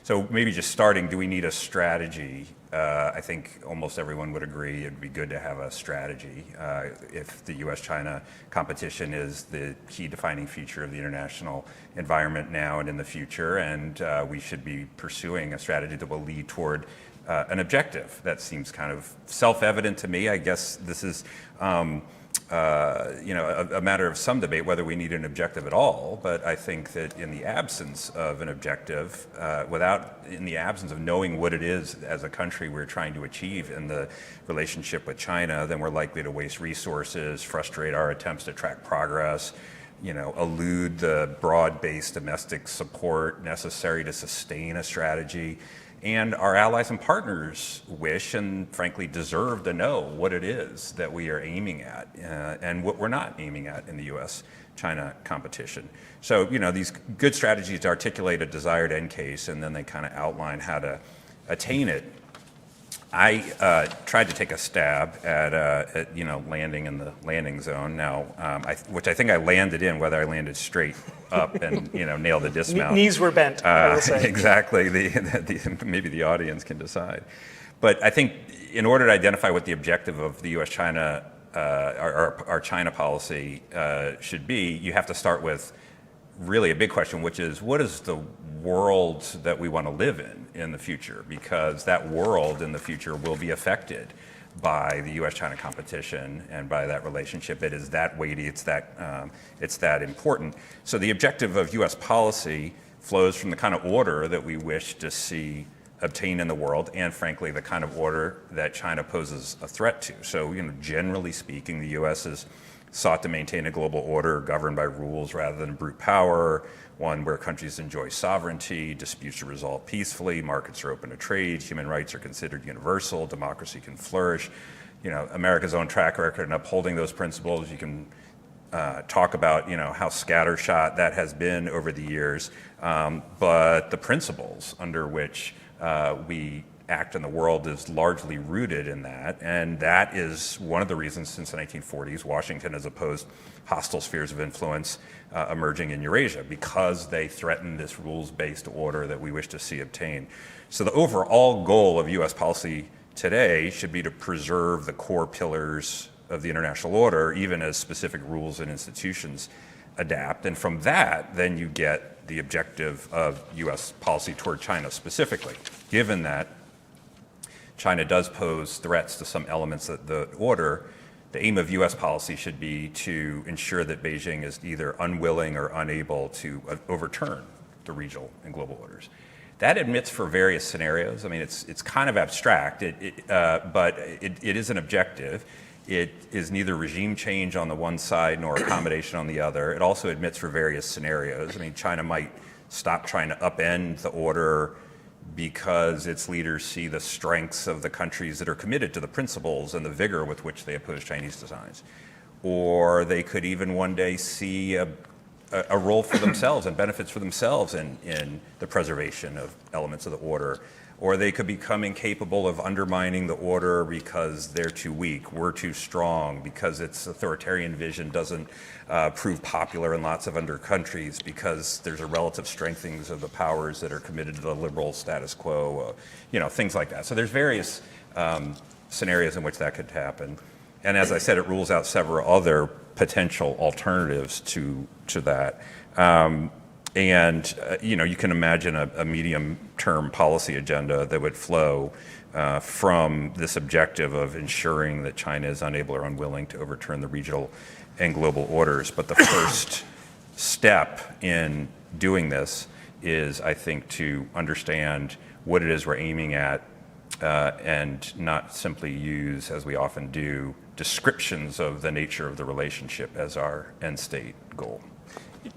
So maybe just starting, do we need a strategy? I think almost everyone would agree it'd be good to have a strategy. If the US-China competition is the key defining feature of the international environment now and in the future, and we should be pursuing a strategy that will lead toward an objective. That seems kind of self-evident to me. I guess this is a matter of some debate whether we need an objective at all, but I think that in the absence of an objective, in the absence of knowing what it is as a country we're trying to achieve in the relationship with China, then we're likely to waste resources, frustrate our attempts to track progress, elude the broad-based domestic support necessary to sustain a strategy. And our allies and partners wish and frankly deserve to know what it is that we are aiming at and what we're not aiming at in the US-China competition. So, these good strategies articulate a desired end case and then they kind of outline how to attain it. I tried to take a stab at landing in the landing zone now, which I think I landed in, whether I landed straight up and nailed the dismount. Knees were bent, I will say. Exactly. Maybe the audience can decide. But I think in order to identify what the objective of the U.S.-China, our China policy should be, you have to start with really a big question, which is what is the world that we want to live in the future? Because that world in the future will be affected by the U.S.-China competition and by that relationship. It is that weighty, it's that important. So the objective of U.S. policy flows from the kind of order that we wish to see obtained in the world and frankly the kind of order that China poses a threat to. So generally speaking, the U.S. is sought to maintain a global order governed by rules rather than brute power, one where countries enjoy sovereignty, disputes are resolved peacefully, markets are open to trade, human rights are considered universal, democracy can flourish. America's own track record in upholding those principles, you can talk about how scattershot that has been over the years, but the principles under which we act in the world is largely rooted in that, and that is one of the reasons since the 1940s Washington has opposed hostile spheres of influence emerging in Eurasia, because they threaten this rules-based order that we wish to see obtained. So the overall goal of U.S. policy today should be to preserve the core pillars of the international order, even as specific rules and institutions adapt, and from that then you get the objective of U.S. policy toward China specifically, given that China does pose threats to some elements of the order. The aim of U.S. policy should be to ensure that Beijing is either unwilling or unable to overturn the regional and global orders. That admits for various scenarios. I mean, it's kind of abstract, but it is an objective. It is neither regime change on the one side nor accommodation on the other. It also admits for various scenarios. I mean, China might stop trying to upend the order because its leaders see the strengths of the countries that are committed to the principles and the vigor with which they oppose Chinese designs. Or they could even one day see a role for themselves and benefits for themselves in the preservation of elements of the order. Or they could become incapable of undermining the order because they're too weak, we're too strong, because its authoritarian vision doesn't prove popular in lots of other countries, because there's a relative strengthening of the powers that are committed to the liberal status quo, things like that. So there's various scenarios in which that could happen. And as I said, it rules out several other potential alternatives to that. You can imagine a medium-term policy agenda that would flow from this objective of ensuring that China is unable or unwilling to overturn the regional and global orders. But the first step in doing this is, I think, to understand what it is we're aiming at and not simply use, as we often do, descriptions of the nature of the relationship as our end state goal.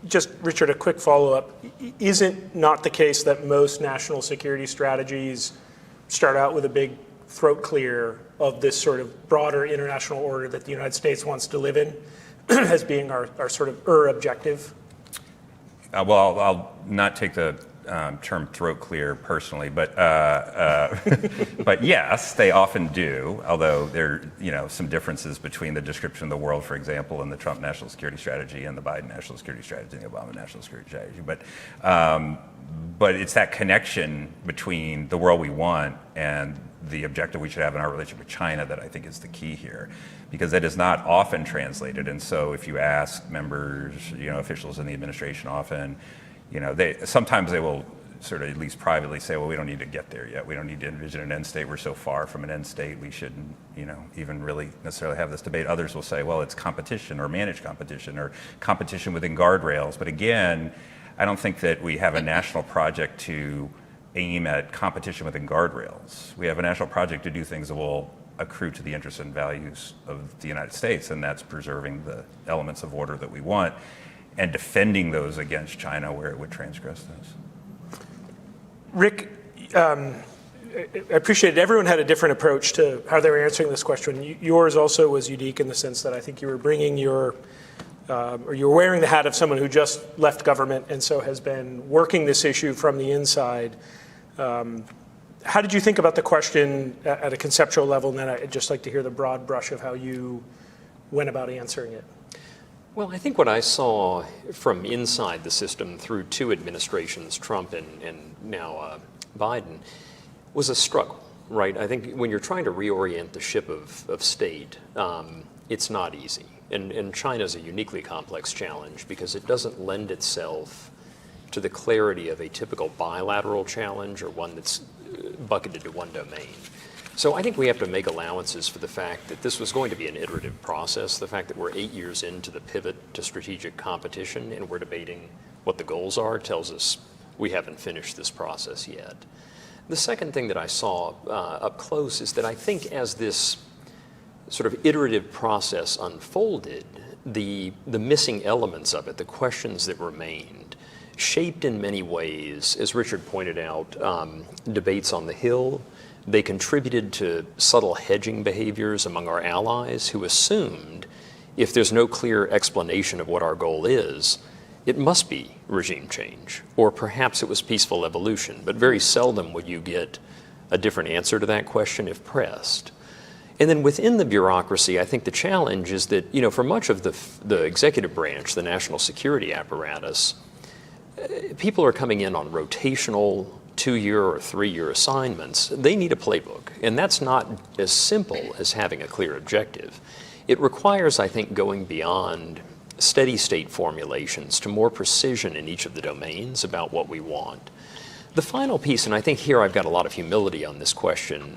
Just, Richard, a quick follow-up. Is it not the case that most national security strategies start out with a big throat clear of this sort of broader international order that the United States wants to live in as being our sort of objective? Well, I'll not take the term throat clear personally, but but yes, they often do, although there are some differences between the description of the world, for example, in the Trump national security strategy and the Biden national security strategy and the Obama national security strategy. But it's that connection between the world we want and the objective we should have in our relationship with China that I think is the key here, because that is not often translated. And so if you ask members, officials in the administration often, sometimes they will sort of at least privately say, well, we don't need to get there yet. We don't need to envision an end state. We're so far from an end state, we shouldn't, even really necessarily have this debate. Others will say, well, it's competition or managed competition or competition within guardrails. But again, I don't think that we have a national project to aim at competition within guardrails. We have a national project to do things that will accrue to the interests and values of the United States, and that's preserving the elements of order that we want and defending those against China where it would transgress those. Rick, I appreciate it. Everyone had a different approach to how they were answering this question. Yours also was unique in the sense that I think you were bringing or you're wearing the hat of someone who just left government and so has been working this issue from the inside. How did you think about the question at a conceptual level? And then I'd just like to hear the broad brush of how you went about answering it. Well, I think what I saw from inside the system through two administrations, Trump and now Biden, was a struggle, right? I think when you're trying to reorient the ship of state, it's not easy. And China's a uniquely complex challenge because it doesn't lend itself to the clarity of a typical bilateral challenge or one that's bucketed to one domain. So I think we have to make allowances for the fact that this was going to be an iterative process, the fact that we're 8 years into the pivot to strategic competition and we're debating what the goals are tells us we haven't finished this process yet. The second thing that I saw up close is that I think as this sort of iterative process unfolded, the missing elements of it, the questions that remained, shaped in many ways, as Richard pointed out, debates on the Hill. They contributed to subtle hedging behaviors among our allies who assumed if there's no clear explanation of what our goal is, it must be regime change, or perhaps it was peaceful evolution. But very seldom would you get a different answer to that question if pressed. And then within the bureaucracy, I think the challenge is that, for much of the executive branch, the national security apparatus, people are coming in on rotational 2-year or 3-year assignments. They need a playbook, and that's not as simple as having a clear objective. It requires, I think, going beyond steady state formulations to more precision in each of the domains about what we want. The final piece, and I think here I've got a lot of humility on this question,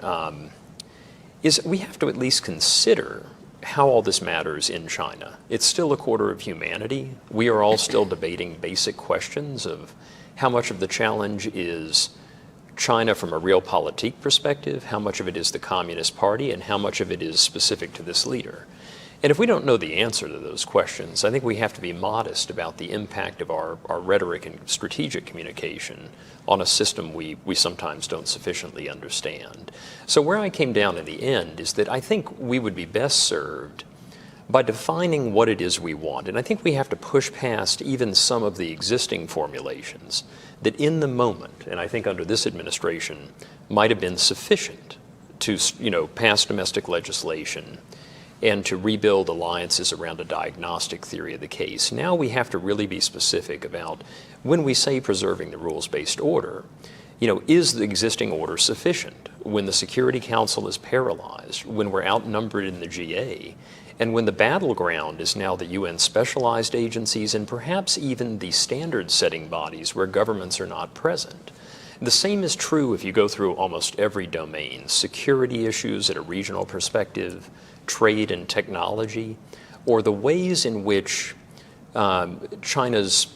is we have to at least consider how all this matters in China. It's still a quarter of humanity. We are all still debating basic questions of how much of the challenge is China from a realpolitik perspective, how much of it is the Communist Party, and how much of it is specific to this leader. And if we don't know the answer to those questions, I think we have to be modest about the impact of our rhetoric and strategic communication on a system we sometimes don't sufficiently understand. So where I came down in the end is that I think we would be best served by defining what it is we want. And I think we have to push past even some of the existing formulations that in the moment, and I think under this administration, might have been sufficient to pass domestic legislation and to rebuild alliances around a diagnostic theory of the case. Now we have to really be specific about when we say preserving the rules-based order, is the existing order sufficient? When the Security Council is paralyzed, when we're outnumbered in the GA, and when the battleground is now the UN specialized agencies and perhaps even the standard-setting bodies where governments are not present. The same is true if you go through almost every domain, security issues at a regional perspective, trade and technology, or the ways in which China's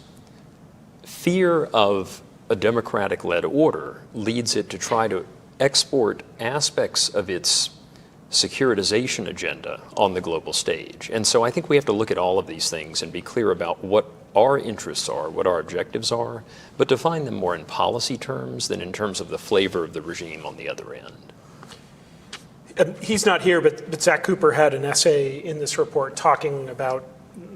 fear of a democratic-led order leads it to try to export aspects of its securitization agenda on the global stage. And so I think we have to look at all of these things and be clear about what our interests are, what our objectives are, but define them more in policy terms than in terms of the flavor of the regime on the other end. He's not here, but Zach Cooper had an essay in this report thinking about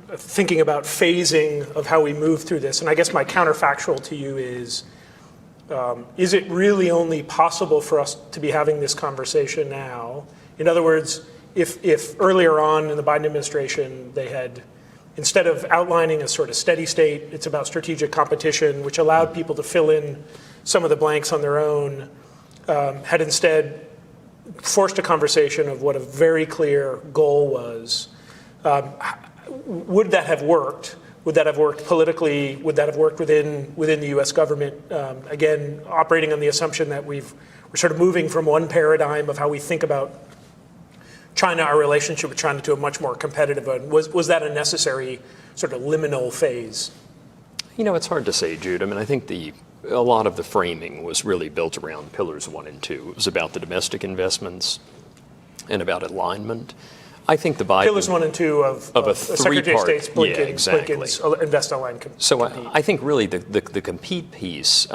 phasing of how we move through this. And I guess my counterfactual to you is it really only possible for us to be having this conversation now? In other words, if earlier on in the Biden administration they had instead of outlining a sort of steady state, it's about strategic competition, which allowed people to fill in some of the blanks on their own, had instead forced a conversation of what a very clear goal was. Would that have worked? Would that have worked politically? Would that have worked within the U.S. government? Again, operating on the assumption that we're sort of moving from one paradigm of how we think about China, our relationship with China, to a much more competitive one. Was that a necessary sort of liminal phase? You know, it's hard to say, Jude. I mean, I think a lot of the framing was really built around pillars 1 and 2. It was about the domestic investments and about alignment. I think the Biden... Pillars 1 and 2 of a Secretary of State's Blinken's invest-aligned compete. So I think really the compete piece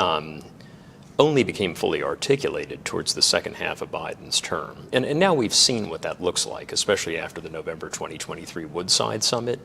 only became fully articulated towards the second half of Biden's term. And now we've seen what that looks like, especially after the November 2023 Woodside Summit.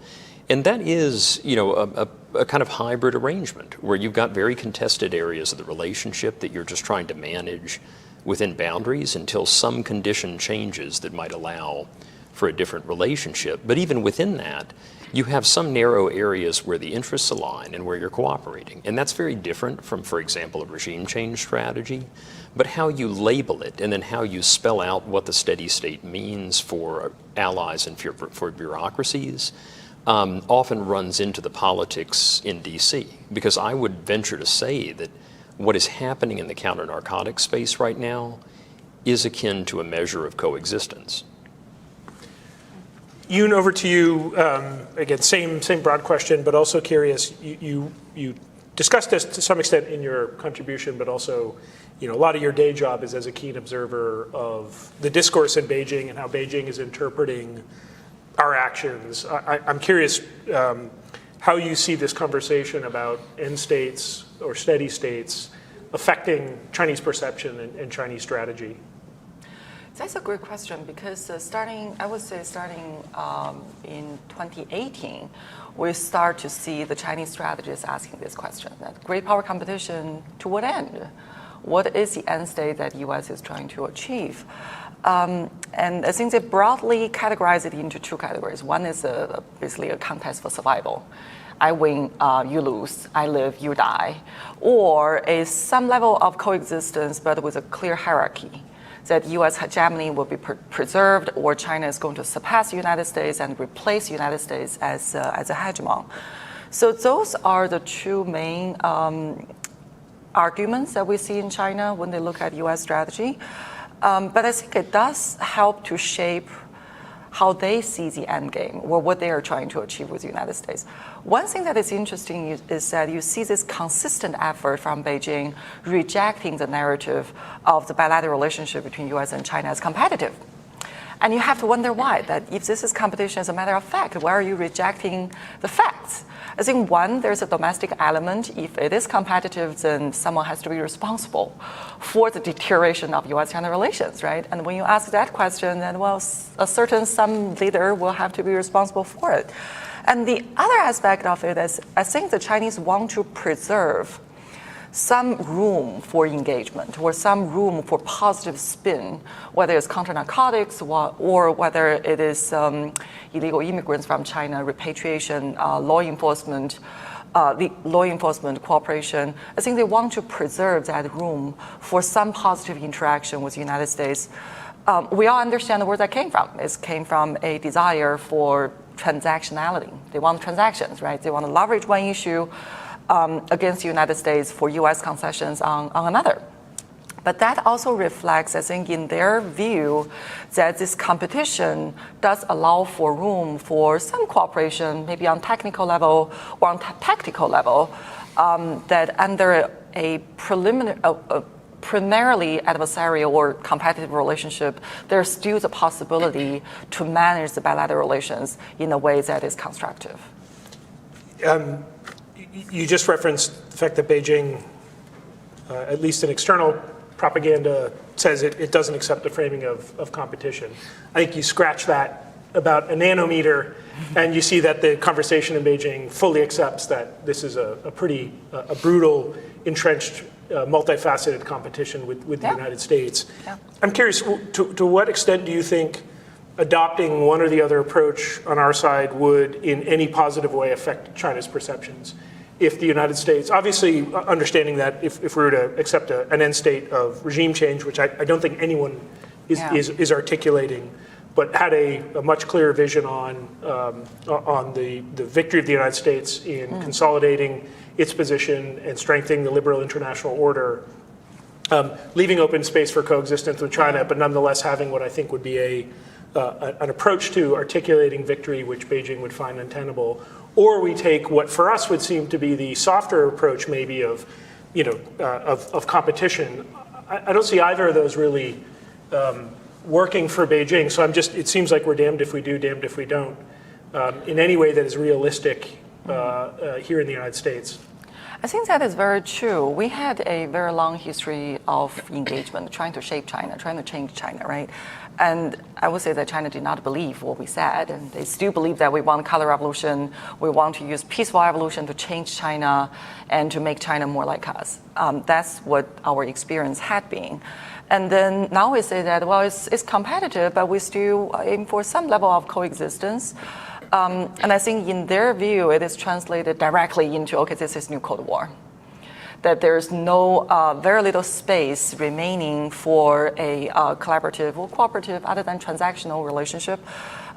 And that is, you know, a kind of hybrid arrangement where you've got very contested areas of the relationship that you're just trying to manage within boundaries until some condition changes that might allow for a different relationship. But even within that, you have some narrow areas where the interests align and where you're cooperating. And that's very different from, for example, a regime change strategy. But how you label it and then how you spell out what the steady state means for allies and for bureaucracies often runs into the politics in D.C. Because I would venture to say that what is happening in the counter-narcotics space right now is akin to a measure of coexistence. Yoon, over to you. Again, same broad question, but also curious. You discussed this to some extent in your contribution, but also, you know, a lot of your day job is as a keen observer of the discourse in Beijing and how Beijing is interpreting our actions. I'm curious how you see this conversation about end states or steady states affecting Chinese perception and Chinese strategy. That's a great question because starting in 2018, we start to see the Chinese strategists asking this question: that great power competition to what end? What is the end state that U.S. is trying to achieve? And I think they broadly categorize it into 2 categories. One is basically a contest for survival. I win, you lose. I live, you die. Or some level of coexistence, but with a clear hierarchy, that U.S. hegemony will be preserved, or China is going to surpass the United States and replace the United States as a hegemon. So those are the 2 main arguments that we see in China when they look at U.S. strategy. But I think it does help to shape how they see the end game or what they are trying to achieve with the United States. One thing that is interesting is that you see this consistent effort from Beijing rejecting the narrative of the bilateral relationship between U.S. and China as competitive. And you have to wonder why, that if this is competition as a matter of fact, why are you rejecting the facts? I think one, there's a domestic element. If it is competitive, then someone has to be responsible for the deterioration of U.S.-China relations, right? And when you ask that question, then, well, some leader will have to be responsible for it. And the other aspect of it is, I think the Chinese want to preserve some room for engagement or some room for positive spin, whether it's counter-narcotics or whether it is illegal immigrants from China, repatriation, law enforcement cooperation. I think they want to preserve that room for some positive interaction with the United States. We all understand where that came from. It came from a desire for transactionality. They want transactions, right? They want to leverage one issue against the United States for U.S. concessions on another. But that also reflects, I think, in their view, that this competition does allow for room for some cooperation, maybe on technical level or on tactical level, that under a primarily adversarial or competitive relationship, there's still the possibility to manage the bilateral relations in a way that is constructive. You just referenced the fact that Beijing, at least in external propaganda, says it doesn't accept the framing of competition. I think you scratch that about a nanometer, and you see that the conversation in Beijing fully accepts that this is a pretty brutal, entrenched, multifaceted competition with the United States. Yeah. I'm curious, to what extent do you think adopting one or the other approach on our side would in any positive way affect China's perceptions. If the United States, obviously understanding that if we were to accept an end state of regime change, which I don't think anyone is articulating, but had a much clearer vision on the victory of the United States in consolidating its position and strengthening the liberal international order, leaving open space for coexistence with China, but nonetheless having what I think would be an approach to articulating victory which Beijing would find untenable. Or we take what for us would seem to be the softer approach maybe of competition. I don't see either of those really working for Beijing. So it seems like we're damned if we do, damned if we don't, in any way that is realistic here in the United States. I think that is very true. We had a very long history of engagement, trying to shape China, trying to change China, right? And I would say that China did not believe what we said, and they still believe that we want color revolution, we want to use peaceful evolution to change China and to make China more like us. That's what our experience had been. And then now we say that, well, it's competitive, but we still aim for some level of coexistence. And I think in their view, it is translated directly into, okay, this is new Cold War. That there's no, very little space remaining for a collaborative or cooperative other than transactional relationship.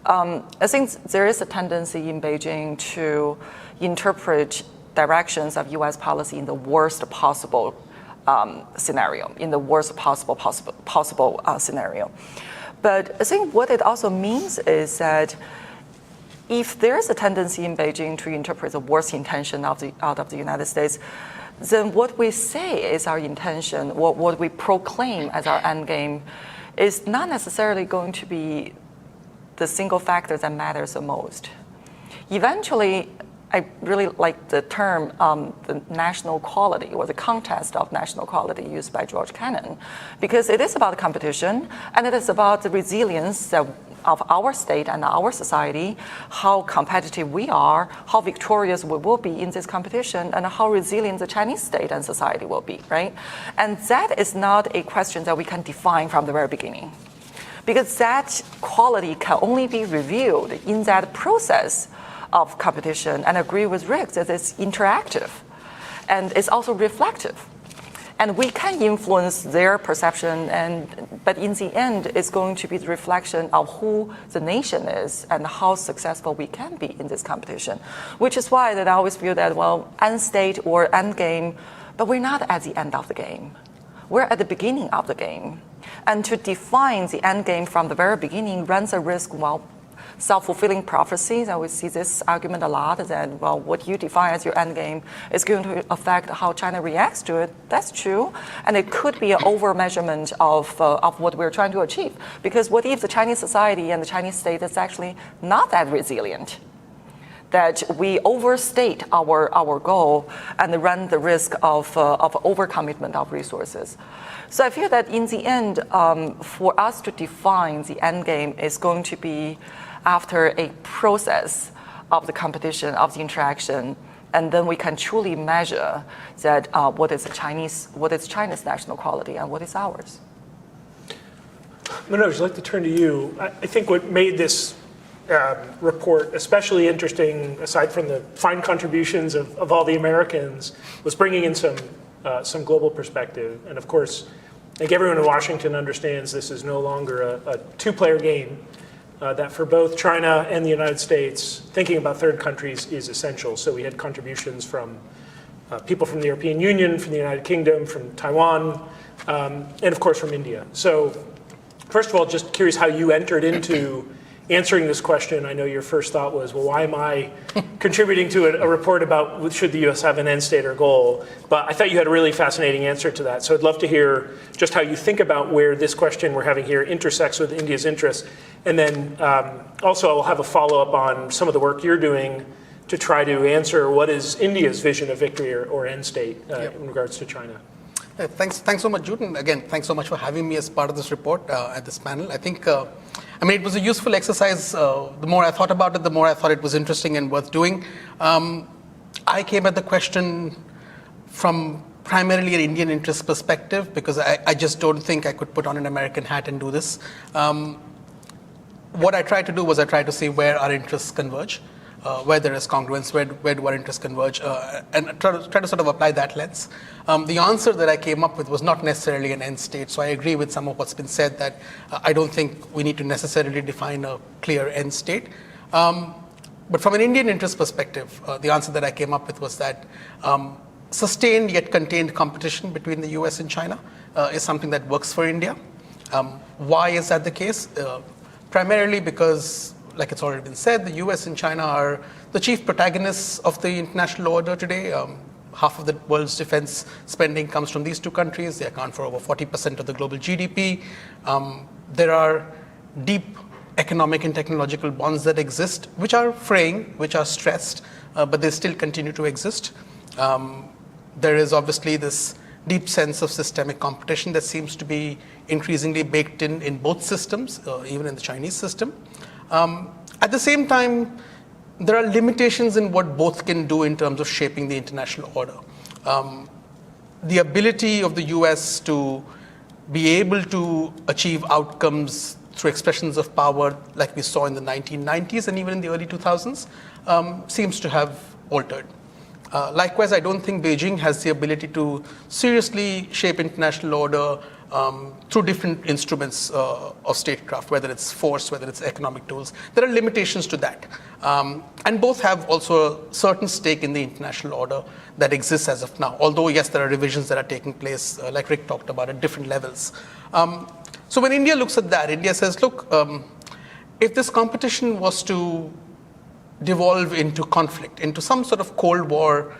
I think there is a tendency in Beijing to interpret directions of U.S. policy in the worst possible scenario, in the worst possible scenario. But I think what it also means is that if there's a tendency in Beijing to interpret the worst intention out of the United States, then what we say is our intention, what we proclaim as our end game, is not necessarily going to be the single factor that matters the most. Eventually, I really like the term the national quality or the contest of national quality used by George Kennan, because it is about competition and it is about the resilience of our state and our society, how competitive we are, how victorious we will be in this competition, and how resilient the Chinese state and society will be, right? And that is not a question that we can define from the very beginning, because that quality can only be revealed in that process of competition. And I agree with Rick that it's interactive and it's also reflective. And we can influence their perception, but in the end, it's going to be the reflection of who the nation is and how successful we can be in this competition. Which is why that I always feel that, well, end state or end game, but we're not at the end of the game. We're at the beginning of the game. And to define the end game from the very beginning runs a risk, well, self-fulfilling prophecies, and we see this argument a lot, that, well, what you define as your end game is going to affect how China reacts to it. That's true. And it could be an over-measurement of what we're trying to achieve. Because what if the Chinese society and the Chinese state is actually not that resilient? That we overstate our goal and run the risk of overcommitment of resources. So I feel that in the end, for us to define the end game is going to be after a process of the competition, of the interaction, and then we can truly measure that what is China's national quality and what is ours. Manoj, I'd like to turn to you. I think what made this report especially interesting, aside from the fine contributions of all the Americans, was bringing in some global perspective. And of course, I think everyone in Washington understands this is no longer a two-player game, that for both China and the United States, thinking about third countries is essential. So we had contributions from people from the European Union, from the United Kingdom, from Taiwan, and of course from India. So first of all, just curious how you entered into answering this question. I know your first thought was, well, why am I contributing to a report about should the U.S. have an end state or goal? But I thought you had a really fascinating answer to that. So I'd love to hear just how you think about where this question we're having here intersects with India's interests. And then also I'll have a follow-up on some of the work you're doing to try to answer what is India's vision of victory or end state in regards to China. Thanks so much, Jude. And again, thanks so much for having me as part of this report at this panel. I think, it was a useful exercise. The more I thought about it, the more I thought it was interesting and worth doing. I came at the question from primarily an Indian interest perspective, because I just don't think I could put on an American hat and do this. what I tried to do was I tried to see where our interests converge, where there is congruence, where do our interests converge, and try to sort of apply that lens. The answer that I came up with was not necessarily an end state, so I agree with some of what's been said that I don't think we need to necessarily define a clear end state. But from an Indian interest perspective, the answer that I came up with was that sustained yet contained competition between the US and China is something that works for India. Why is that the case? Primarily because, like it's already been said, the US and China are the chief protagonists of the international order today. Half of the world's defense spending comes from these two countries. They account for over 40% of the global GDP. There are deep economic and technological bonds that exist, which are fraying, which are stressed, but they still continue to exist. There is obviously this deep sense of systemic competition that seems to be increasingly baked in both systems, even in the Chinese system. At the same time, there are limitations in what both can do in terms of shaping the international order. The ability of the US to be able to achieve outcomes through expressions of power like we saw in the 1990s and even in the early 2000s seems to have altered. Likewise, I don't think Beijing has the ability to seriously shape international order through different instruments of statecraft, whether it's force, whether it's economic tools. There are limitations to that. And both have also a certain stake in the international order that exists as of now. Although, yes, there are revisions that are taking place, like Rick talked about, at different levels. So when India looks at that, India says, look, if this competition was to devolve into conflict, into some sort of Cold War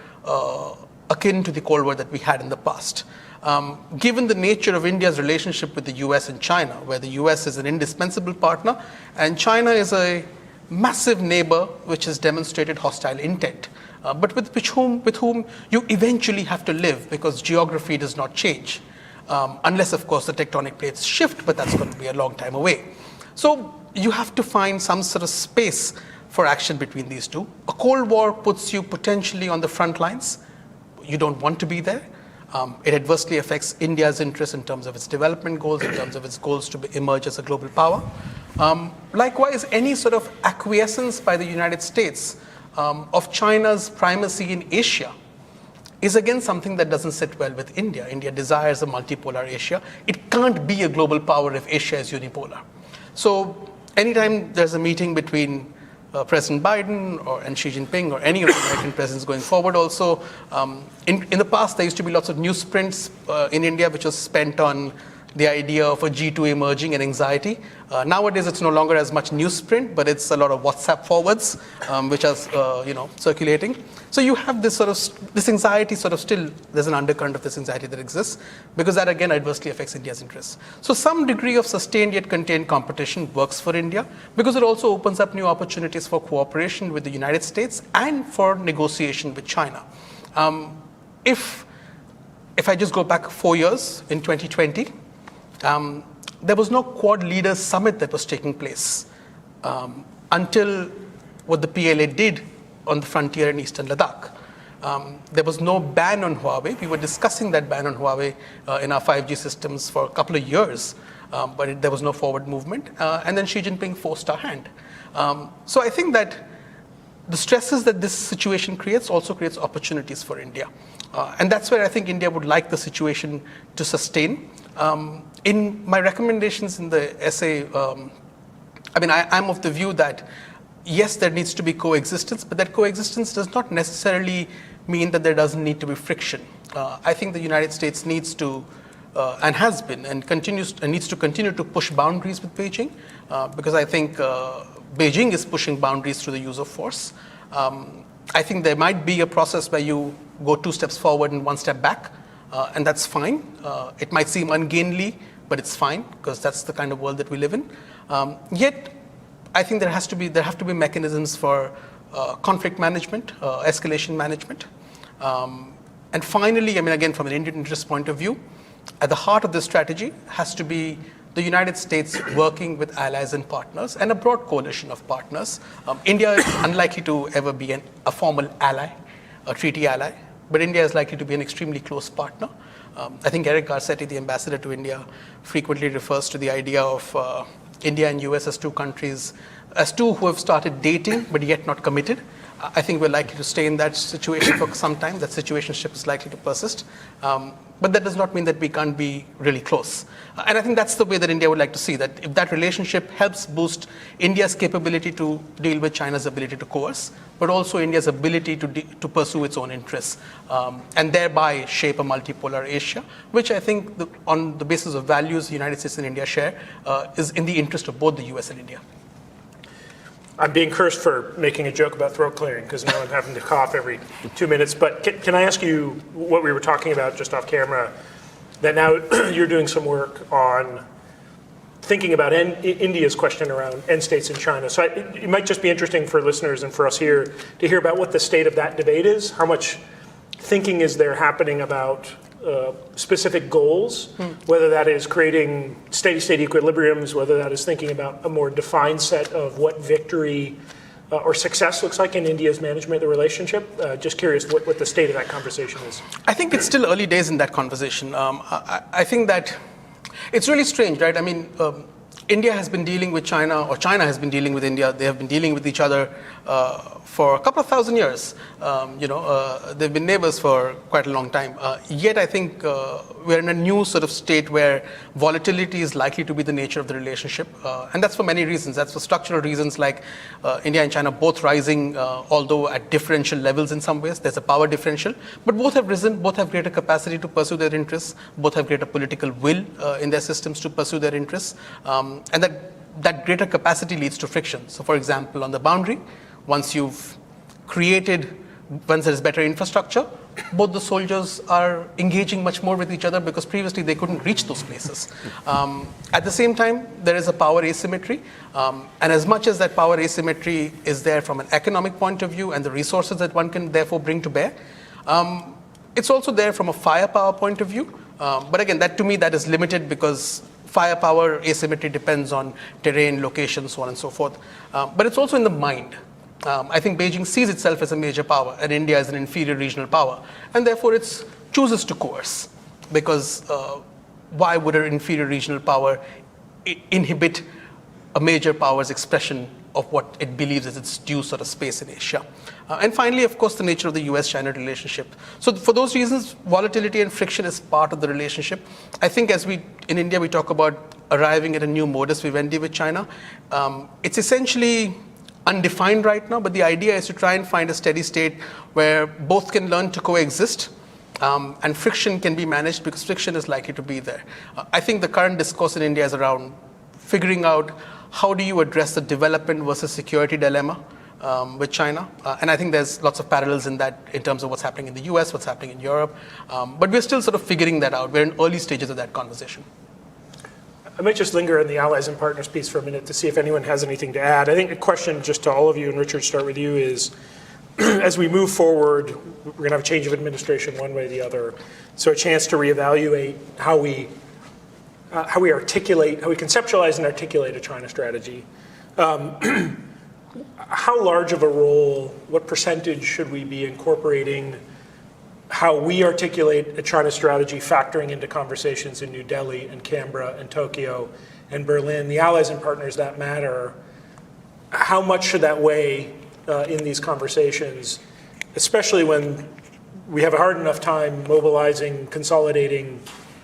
akin to the Cold War that we had in the past, given the nature of India's relationship with the US and China, where the US is an indispensable partner and China is a massive neighbor which has demonstrated hostile intent, but with whom you eventually have to live because geography does not change. Unless, of course, the tectonic plates shift, but that's going to be a long time away. So you have to find some sort of space for action between these two. A Cold War puts you potentially on the front lines. You don't want to be there. It adversely affects India's interest in terms of its development goals, in terms of its goals to emerge as a global power. Likewise, any sort of acquiescence by the United States of China's primacy in Asia is again something that doesn't sit well with India. India desires a multipolar Asia. It can't be a global power if Asia is unipolar. So anytime there's a meeting between President Biden and Xi Jinping or any of the American presidents going forward also, in the past there used to be lots of newsprints in India which was spent on the idea of a G2 emerging and anxiety. Nowadays it's no longer as much newsprint, but it's a lot of WhatsApp forwards which are circulating. So you have this anxiety still, there's an undercurrent of this anxiety that exists because that again adversely affects India's interests. So some degree of sustained yet contained competition works for India because it also opens up new opportunities for cooperation with the United States and for negotiation with China. If I just go back 4 years in 2020, there was no Quad Leaders Summit that was taking place until what the PLA did on the frontier in eastern Ladakh. There was no ban on Huawei. We were discussing that ban on Huawei in our 5G systems for a couple of years, but there was no forward movement. And then Xi Jinping forced our hand. So I think that the stresses that this situation creates also creates opportunities for India. And that's where I think India would like the situation to sustain. In my recommendations in the essay, I'm of the view that yes, there needs to be coexistence, but that coexistence does not necessarily mean that there doesn't need to be friction. I think the United States needs to, and has been, and needs to continue to push boundaries with Beijing, because I think Beijing is pushing boundaries through the use of force. I think there might be a process where you go 2 steps forward and 1 step back, and that's fine. It might seem ungainly, but it's fine because that's the kind of world that we live in. Yet, I think there have to be mechanisms for conflict management, escalation management, and finally, again, from an Indian interest point of view, at the heart of this strategy has to be the United States working with allies and partners and a broad coalition of partners. India is unlikely to ever be a formal ally, a treaty ally, but India is likely to be an extremely close partner. I think Eric Garcetti, the ambassador to India, frequently refers to the idea of India and US as two countries, as two who have started dating but yet not committed. I think we're likely to stay in that situation for some time. That situationship is likely to persist. But that does not mean that we can't be really close. And I think that's the way that India would like to see that if that relationship helps boost India's capability to deal with China's ability to coerce, but also India's ability to pursue its own interests, and thereby shape a multipolar Asia, which I think on the basis of values the United States and India share, is in the interest of both the US and India. I'm being cursed for making a joke about throat clearing because now I'm having to cough every 2 minutes. But can I ask you what we were talking about just off camera, that now you're doing some work on thinking about India's question around end states in China. So it might just be interesting for listeners and for us here to hear about what the state of that debate is. How much thinking is there happening about specific goals, whether that is creating steady-state equilibriums, whether that is thinking about a more defined set of what victory or success looks like in India's management of the relationship? Just curious what the state of that conversation is. I think it's still early days in that conversation. I think that it's really strange, right? I mean, India has been dealing with China, or China has been dealing with India. They have been dealing with each other for a couple of thousand years. They've been neighbors for quite a long time. Yet I think we're in a new sort of state where volatility is likely to be the nature of the relationship. And that's for many reasons. That's for structural reasons like India and China both rising, although at differential levels in some ways. There's a power differential. But both have risen, both have greater capacity to pursue their interests, both have greater political will in their systems to pursue their interests. And that greater capacity leads to friction. So for example, on the boundary, once there's better infrastructure, both the soldiers are engaging much more with each other because previously they couldn't reach those places. At the same time, there is a power asymmetry. And as much as that power asymmetry is there from an economic point of view and the resources that one can therefore bring to bear, it's also there from a firepower point of view. But again, that to me, that is limited because firepower asymmetry depends on terrain, location, so on and so forth. But it's also in the mind. I think Beijing sees itself as a major power and India as an inferior regional power. And therefore it chooses to coerce because why would an inferior regional power inhibit a major power's expression of what it believes is its due sort of space in Asia? And finally, of course, the nature of the US-China relationship. So for those reasons, volatility and friction is part of the relationship. I think in India, we talk about arriving at a new modus vivendi with China. It's essentially undefined right now, but the idea is to try and find a steady state where both can learn to coexist and friction can be managed because friction is likely to be there. I think the current discourse in India is around figuring out how do you address the development versus security dilemma with China. And I think there's lots of parallels in that in terms of what's happening in the US, what's happening in Europe. But we're still sort of figuring that out. We're in early stages of that conversation. I might just linger on the allies and partners piece for a minute to see if anyone has anything to add. I think a question just to all of you, and Richard, start with you, is as we move forward, we're going to have a change of administration one way or the other. So a chance to reevaluate how we conceptualize and articulate a China strategy. How large of a role, what percentage should we be incorporating how we articulate a China strategy factoring into conversations in New Delhi and Canberra and Tokyo and Berlin, the allies and partners that matter, how much should that weigh in these conversations, especially when we have a hard enough time mobilizing, consolidating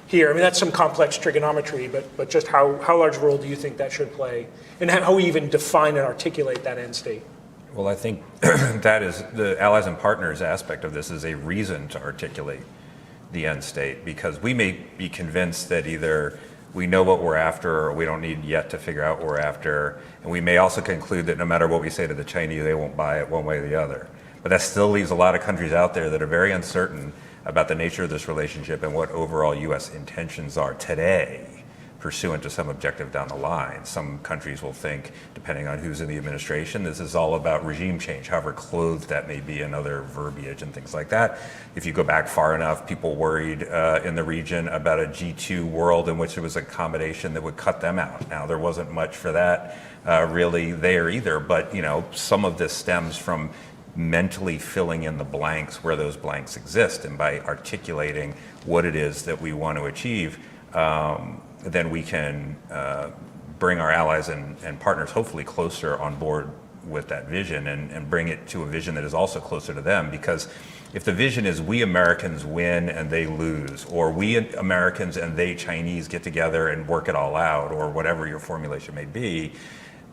here? I mean, that's some complex trigonometry, but just how large a role do you think that should play? And how we even define and articulate that end state? Well, I think that is the allies and partners aspect of this is a reason to articulate the end state, because we may be convinced that either we know what we're after or we don't need yet to figure out what we're after. And we may also conclude that no matter what we say to the Chinese, they won't buy it one way or the other. But that still leaves a lot of countries out there that are very uncertain about the nature of this relationship and what overall US intentions are today, pursuant to some objective down the line. Some countries will think, depending on who's in the administration, this is all about regime change, however clothed that may be in other verbiage and things like that. If you go back far enough, people worried in the region about a G2 world in which there was a combination that would cut them out. Now, there wasn't much for that really there either, but some of this stems from mentally filling in the blanks where those blanks exist, and by articulating what it is that we want to achieve, then we can bring our allies and partners hopefully closer on board with that vision and bring it to a vision that is also closer to them. Because if the vision is we Americans win and they lose, or we Americans and they Chinese get together and work it all out, or whatever your formulation may be,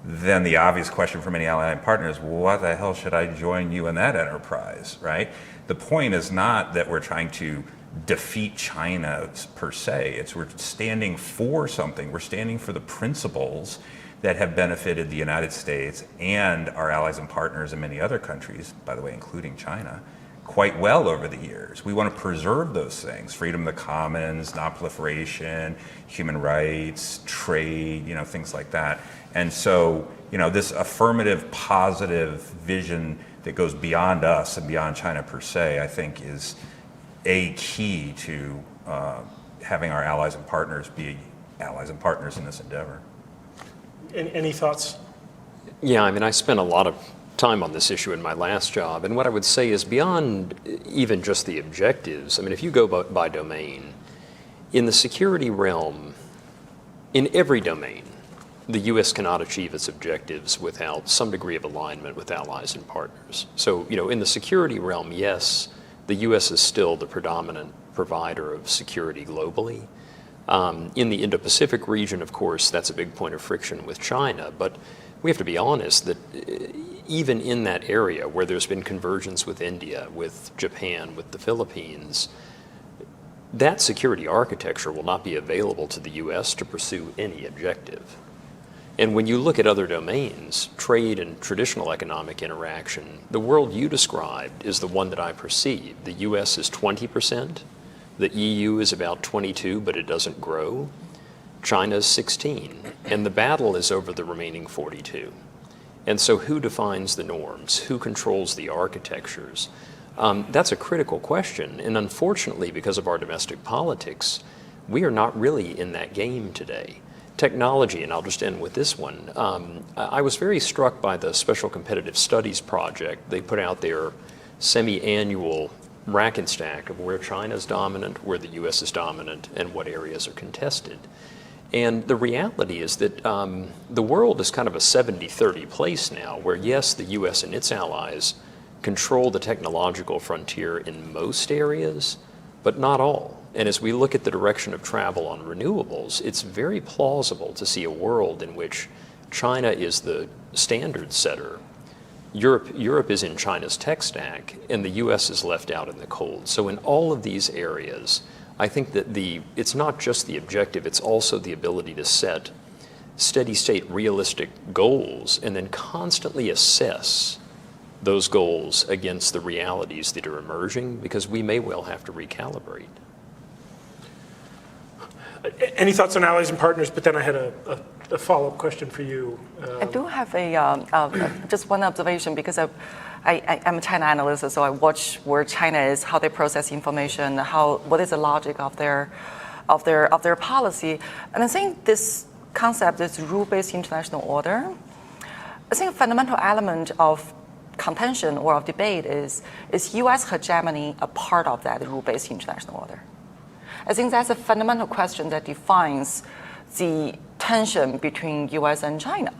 then the obvious question for many ally and partners, what the hell should I join you in that enterprise, right? The point is not that we're trying to defeat China per se. It's we're standing for something. We're standing for the principles that have benefited the United States and our allies and partners in many other countries, by the way, including China, quite well over the years. We want to preserve those things: freedom of the commons, non-proliferation, human rights, trade, things like that. And so, this affirmative, positive vision that goes beyond us and beyond China per se, I think is a key to having our allies and partners be allies and partners in this endeavor. Any thoughts? Yeah, I spent a lot of time on this issue in my last job, and what I would say is beyond even just the objectives, if you go by domain, in the security realm, in every domain, the U.S. cannot achieve its objectives without some degree of alignment with allies and partners. So, in the security realm, yes, the U.S. is still the predominant provider of security globally. In the Indo-Pacific region, of course, that's a big point of friction with China, but we have to be honest that even in that area where there's been convergence with India, with Japan, with the Philippines, that security architecture will not be available to the U.S. to pursue any objective. And when you look at other domains, trade and traditional economic interaction, the world you described is the one that I perceive. The U.S. is 20%. The EU is about 22, but it doesn't grow. China's 16, and the battle is over the remaining 42. And so who defines the norms? Who controls the architectures? That's a critical question, and unfortunately, because of our domestic politics, we are not really in that game today. Technology, and I'll just end with this one. I was very struck by the Special Competitive Studies project. They put out their semi-annual rack and stack of where China is dominant, where the U.S. is dominant, and what areas are contested. And the reality is that the world is kind of a 70-30 place now, where yes, the U.S. and its allies control the technological frontier in most areas, but not all. And as we look at the direction of travel on renewables, it's very plausible to see a world in which China is the standard setter. Europe is in China's tech stack, and the U.S. is left out in the cold. So in all of these areas, I think that it's not just the objective, it's also the ability to set steady state realistic goals and then constantly assess those goals against the realities that are emerging, because we may well have to recalibrate. Any thoughts on allies and partners? But then I had a follow-up question for you. I do have just one observation, because I'm a China analyst, so I watch where China is, how they process information, what is the logic of their policy, and I think this concept, this rule-based international order, I think a fundamental element of contention or of debate is U.S. hegemony a part of that rule-based international order? I think that's a fundamental question that defines the tension between U.S. and China,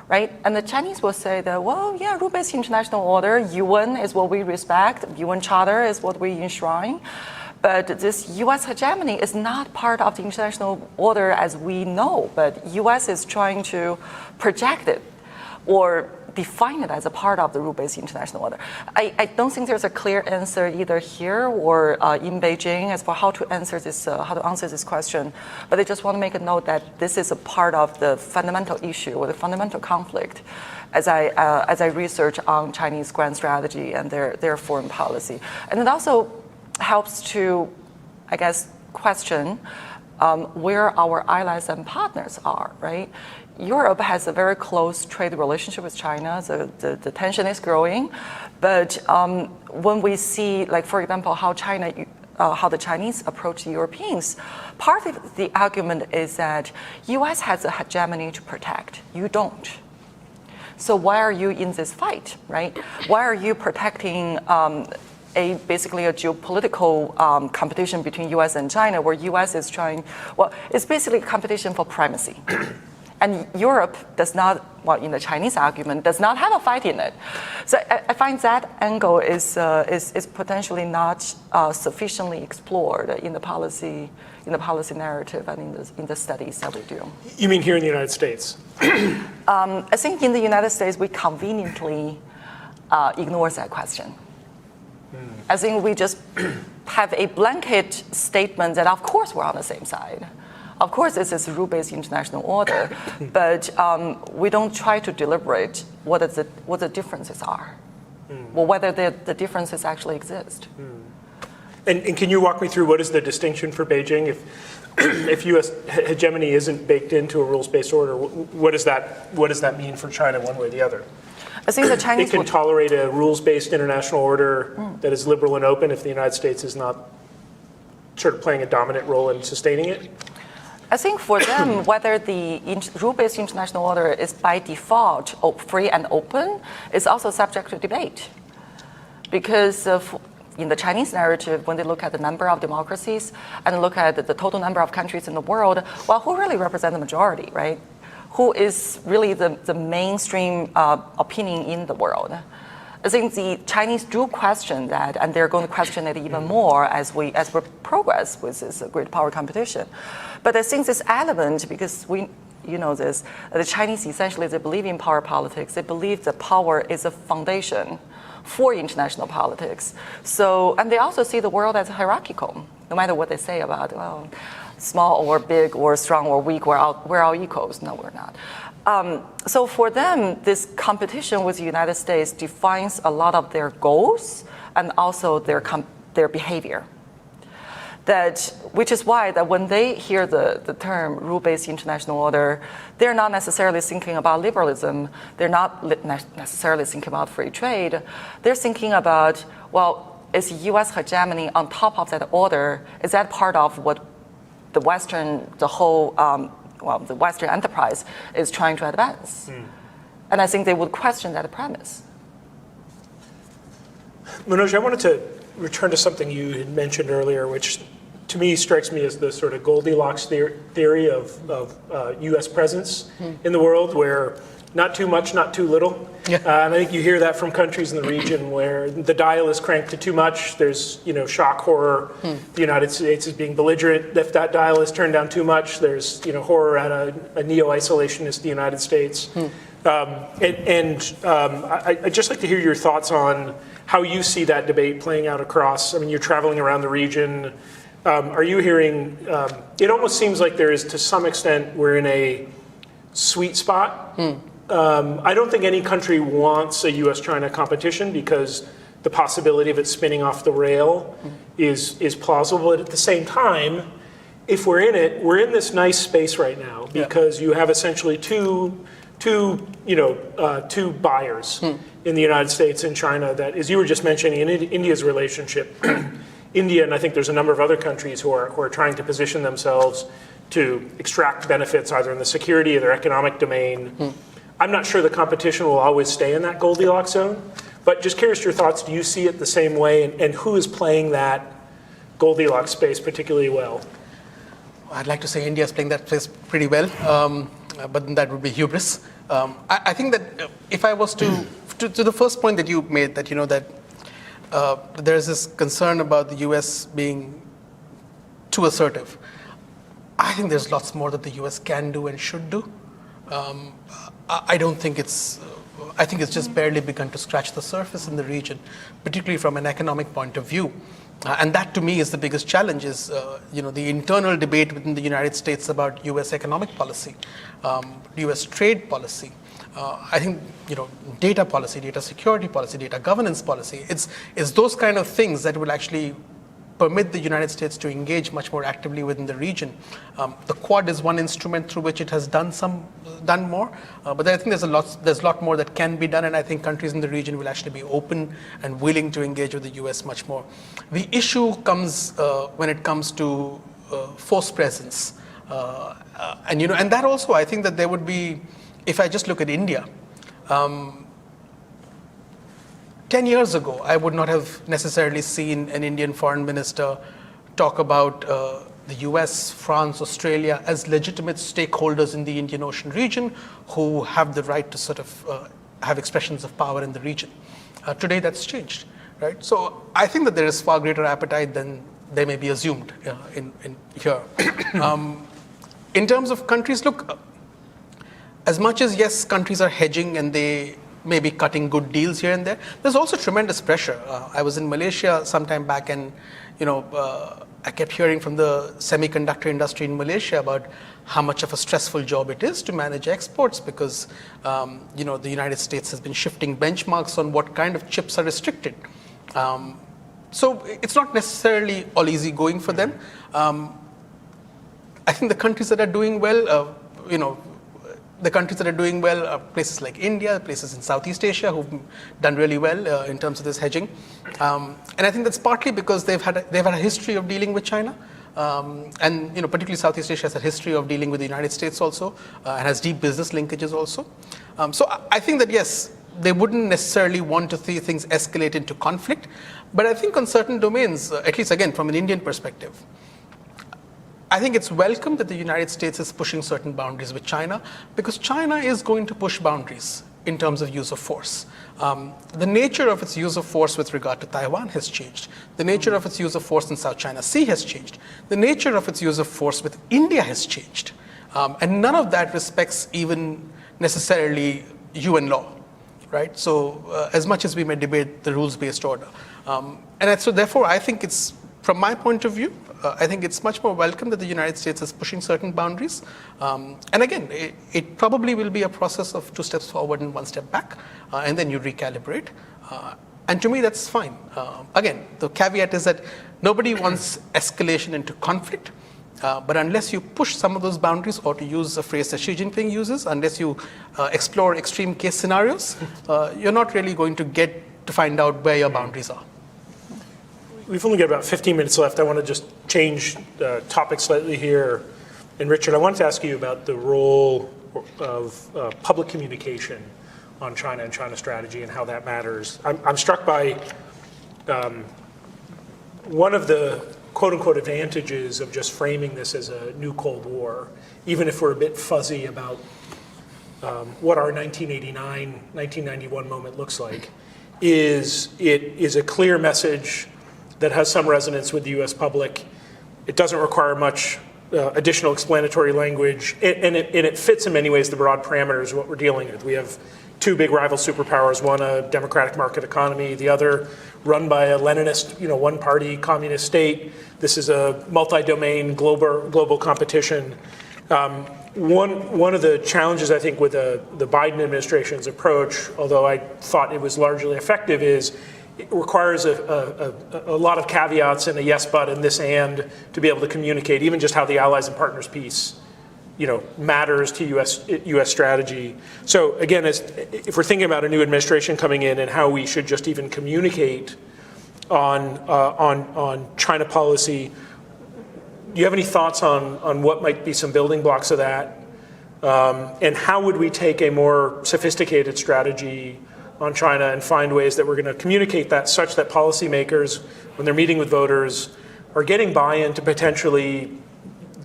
right? And the Chinese will say that, well, yeah, rule-based international order, UN is what we respect, UN Charter is what we enshrine, but this U.S. hegemony is not part of the international order as we know, but U.S. is trying to project it or define it as a part of the rule-based international order. I don't think there's a clear answer either here or in Beijing as for how to answer this question. But I just want to make a note that this is a part of the fundamental issue or the fundamental conflict as I research on Chinese grand strategy and their foreign policy. And it also helps to, I guess, question where our allies and partners are, right? Europe has a very close trade relationship with China. The tension is growing. But when we see, like, for example, how the Chinese approach the Europeans, part of the argument is that U.S. has a hegemony to protect. You don't. So why are you in this fight, right? Why are you protecting basically a geopolitical competition between U.S. and China, where U.S. is trying, well, it's basically a competition for primacy. And Europe does not, well, in the Chinese argument, does not have a fight in it. So I find that angle is potentially not sufficiently explored in the policy narrative and in the studies that we do. You mean here in the United States? I think in the United States we conveniently ignore that question. I think we just have a blanket statement that of course we're on the same side. Of course, this is a rule-based international order, but we don't try to deliberate what the differences are, or whether the differences actually exist. And can you walk me through what is the distinction for Beijing? If U.S. hegemony isn't baked into a rules-based order, what does that mean for China one way or the other? I think the Chinese It can tolerate a rules-based international order that is liberal and open if the United States is not sort of playing a dominant role in sustaining it? I think for them, whether the rule-based international order is by default free and open is also subject to debate. Because in the Chinese narrative, when they look at the number of democracies and look at the total number of countries in the world, well, who really represents the majority, right? Who is really the mainstream opinion in the world? I think the Chinese do question that, and they're going to question it even more as we progress with this great power competition. But I think this element, because the Chinese essentially, they believe in power politics. They believe that power is a foundation for international politics. So, and they also see the world as hierarchical, no matter what they say about, well, small or big or strong or weak, we're all equals. No, we're not. So for them, this competition with the United States defines a lot of their goals and also their behavior. Which is why that when they hear the term rule-based international order, they're not necessarily thinking about liberalism. They're not necessarily thinking about free trade. They're thinking about, well, is U.S. hegemony on top of that order? Is that part of what the Western enterprise is trying to advance? And I think they would question that premise. Manoj, I wanted to return to something you had mentioned earlier, which to me strikes me as the sort of Goldilocks theory of U.S. presence in the world, where not too much, not too little. Yeah. And I think you hear that from countries in the region where the dial is cranked to too much. There's shock, horror. The United States is being belligerent. If that dial is turned down too much, there's horror at a neo-isolationist the United States. I'd just like to hear your thoughts on how you see that debate playing out across. I mean, you're traveling around the region. Are you hearing? It almost seems like there is, to some extent, we're in a sweet spot. I don't think any country wants a U.S.-China competition because the possibility of it spinning off the rail is plausible. But at the same time, if we're in it, we're in this nice space right now because you have essentially two buyers in the United States and China. That, as you were just mentioning, in India's relationship, India, and I think there's a number of other countries who are trying to position themselves to extract benefits either in the security or their economic domain. I'm not sure the competition will always stay in that Goldilocks zone, but just curious your thoughts. Do you see it the same way, and who is playing that Goldilocks space particularly well? I'd like to say India is playing that place pretty well, but that would be hubris. I think that if I was to the first point that you made, that that there's this concern about the U.S. being too assertive. I think there's lots more that the U.S. can do and should do. I don't think I think it's just barely begun to scratch the surface in the region, particularly from an economic point of view. And that, to me, is the biggest challenge, is the internal debate within the United States about U.S. economic policy, U.S. trade policy. I think data policy, data security policy, data governance policy. It's those kind of things that will actually permit the United States to engage much more actively within the region. The Quad is one instrument through which it has done more, but I think there's a lot more that can be done, and I think countries in the region will actually be open and willing to engage with the U.S. much more. The issue comes when it comes to force presence, and that also, I think that there would be, if I just look at India. 10 years ago, I would not have necessarily seen an Indian foreign minister talk about the US, France, Australia as legitimate stakeholders in the Indian Ocean region who have the right to sort of have expressions of power in the region. Today that's changed, right? So I think that there is far greater appetite than they may be assumed in here. In terms of countries, look, as much as yes, countries are hedging and they may be cutting good deals here and there, there's also tremendous pressure. I was in Malaysia some time back and, I kept hearing from the semiconductor industry in Malaysia about how much of a stressful job it is to manage exports because, the United States has been shifting benchmarks on what kind of chips are restricted. So it's not necessarily all easy going for them. I think the countries that are doing well, the countries that are doing well are places like India, places in Southeast Asia who've done really well in terms of this hedging. And I think that's partly because they've had a history of dealing with China. And particularly Southeast Asia has a history of dealing with the United States also, and has deep business linkages also. So I think that yes, they wouldn't necessarily want to see things escalate into conflict, but I think on certain domains, at least again from an Indian perspective, I think it's welcome that the United States is pushing certain boundaries with China because China is going to push boundaries in terms of use of force. The nature of its use of force with regard to Taiwan has changed. The nature of its use of force in South China Sea has changed. The nature of its use of force with India has changed. And none of that respects even necessarily UN law, right? So as much as we may debate the rules-based order. And so therefore, I think it's, from my point of view, I think it's much more welcome that the United States is pushing certain boundaries. And again, it probably will be a process of 2 steps forward and 1 step back, and then you recalibrate. And to me, that's fine. Again, the caveat is that nobody wants escalation into conflict, but unless you push some of those boundaries, or to use a phrase that Xi Jinping uses, unless you explore extreme case scenarios, you're not really going to get to find out where your boundaries are. We've only got about 15 minutes left. I want to just change the topic slightly here. And Richard, I wanted to ask you about the role of public communication on China and China strategy and how that matters. I'm struck by one of the quote-unquote advantages of just framing this as a new Cold War, even if we're a bit fuzzy about what our 1989, 1991 moment looks like, is it is a clear message that has some resonance with the US public. It doesn't require much additional explanatory language, and it fits in many ways the broad parameters of what we're dealing with. We have 2 big rival superpowers, one a democratic market economy, the other run by a Leninist, one-party communist state. This is a multi-domain global competition. One of the challenges, I think, with the Biden administration's approach, although I thought it was largely effective, is it requires a lot of caveats and a yes, but, and this and to be able to communicate even just how the allies and partners piece, matters to U.S. strategy. So again, if we're thinking about a new administration coming in and how we should just even communicate on China policy, do you have any thoughts on what might be some building blocks of that? And how would we take a more sophisticated strategy on China and find ways that we're going to communicate that such that policymakers, when they're meeting with voters, are getting buy-in to potentially